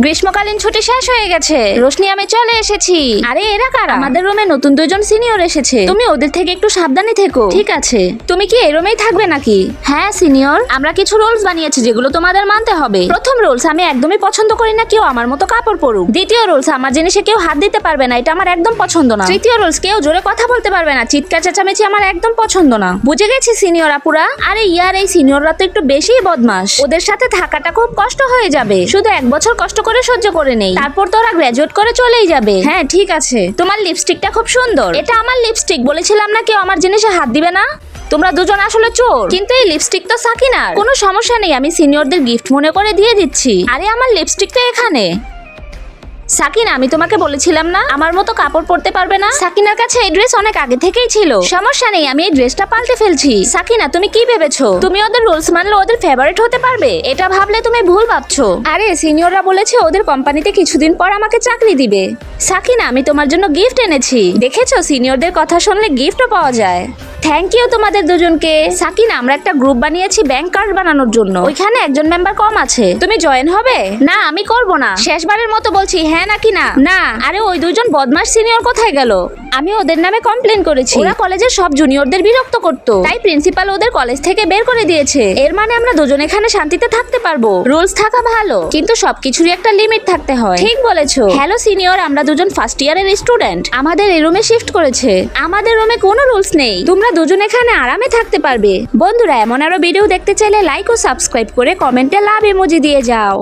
গ্রীষ্মকালীন ছুটি শেষ হয়ে গেছে। রোশনি, আমি চলে এসেছি। আরে এরা কারা? আমাদের রুমে নতুন দুজন সিনিয়র এসেছে। তুমি ওদের থেকে একটু সাবধানে থেকো। ঠিক আছে। তুমি কি এই রুমেই থাকবে নাকি? হ্যাঁ সিনিয়র, আমরা কিছু রুলস বানিয়েছি যেগুলো তোমাদের মানতে হবে। প্রথম রুলস, আমি একদমই পছন্দ করি না কেউ আমার মতো কাপড় পরুক। দ্বিতীয় রুলস, আমার জিনিসে কেউ হাত দিতে পারবে না, এটা আমার একদম পছন্দ না। তৃতীয় রুলস, কেউ জোরে কথা বলতে পারবে না, চিৎকার চেঁচামেচি আমার একদম পছন্দ না। বুঝে গেছি সিনিয়র আপুরা। আরে ইয়ার, এই সিনিয়ররা তো একটু বেশিই বদমাশ। ওদের সাথে থাকাটা খুব কষ্ট হয়ে যাবে। শুধু 1 বছর কষ্ট করে সহ্য করে নেই, তারপর তো ওরা গ্রাজুয়েট করে চলেই যাবে। হ্যাঁ ঠিক আছে। তোমার লিপস্টিকটা খুব সুন্দর। এটা আমার লিপস্টিক, বলেছিলাম না কেউ আমার জিনিসে হাত দিবে না। তোমরা দুজন আসলে চোর। কিন্তু এই লিপস্টিক তো সাকিনার। কোনো সমস্যা নেই, আমি সিনিয়রদের গিফট মনে করে দিয়ে দিচ্ছি। আরে আমার লিপস্টিক তো এখানে। সাকিনা, আমি তোমাকে বলেছিলাম না আমার মতো কাপড় পরতে পারবে না। সাকিনার কাছে এই ড্রেস অনেক আগে থেকেই ছিল। সমস্যা নেই, আমি এই ড্রেসটা পাল্টে ফেলছি। সাকিনা, তুমি কি ভেবেছো তুমি ওদের রুলস মানলে ওদের ফেভারিট হতে পারবে? এটা ভাবলে তুমি ভুল ভাবছো। আরে সিনিয়ররা বলেছে ওদের কোম্পানিতে কিছুদিন পর আমাকে চাকরি দিবে। সাকিনা, আমি তোমার জন্য গিফট এনেছি। দেখেছো, সিনিয়রদের কথা শুনলে গিফটও পাওয়া যায়। থ্যাংক ইউ তোমাদের দুজনকে। সাকিনা, আমরা একটা গ্রুপ বানিয়েছি ব্যাংক কার্ড বানানোর জন্য। ওইখানে একজন মেম্বার কম আছে, তুমি জয়েন হবে? না, আমি করব না। শেষবারের মতো বলছি, হ্যাঁ নাকি না? না। আরে ওই দুজন বদমাশ সিনিয়র কোথায় গেল? আমি ওদের নামে কমপ্লেন করেছি। ওরা কলেজের সব জুনিয়রদের বিরক্ত করতো, তাই প্রিন্সিপাল ওদের কলেজ থেকে বের করে দিয়েছে। এর মানে আমরা দুজন এখানে শান্তিতে থাকতে পারবো। রুলস থাকা ভালো, কিন্তু সবকিছুরই একটা লিমিট থাকতে হয়। ঠিক বলেছো। হ্যালো সিনিয়র, আমরা দুজন ফার্স্ট ইয়ারের স্টুডেন্ট। আমাদের এই রুমে শিফট করেছে। আমাদের রুমে কোনো রুলস নেই, তোমরা দুজন এখানে আরামে থাকতে পারবে। বন্ধুরা, এমন আরো ভিডিও দেখতে চাইলে লাইক ও সাবস্ক্রাইব করে কমেন্টে লাভ ইমোজি দিয়ে যাও।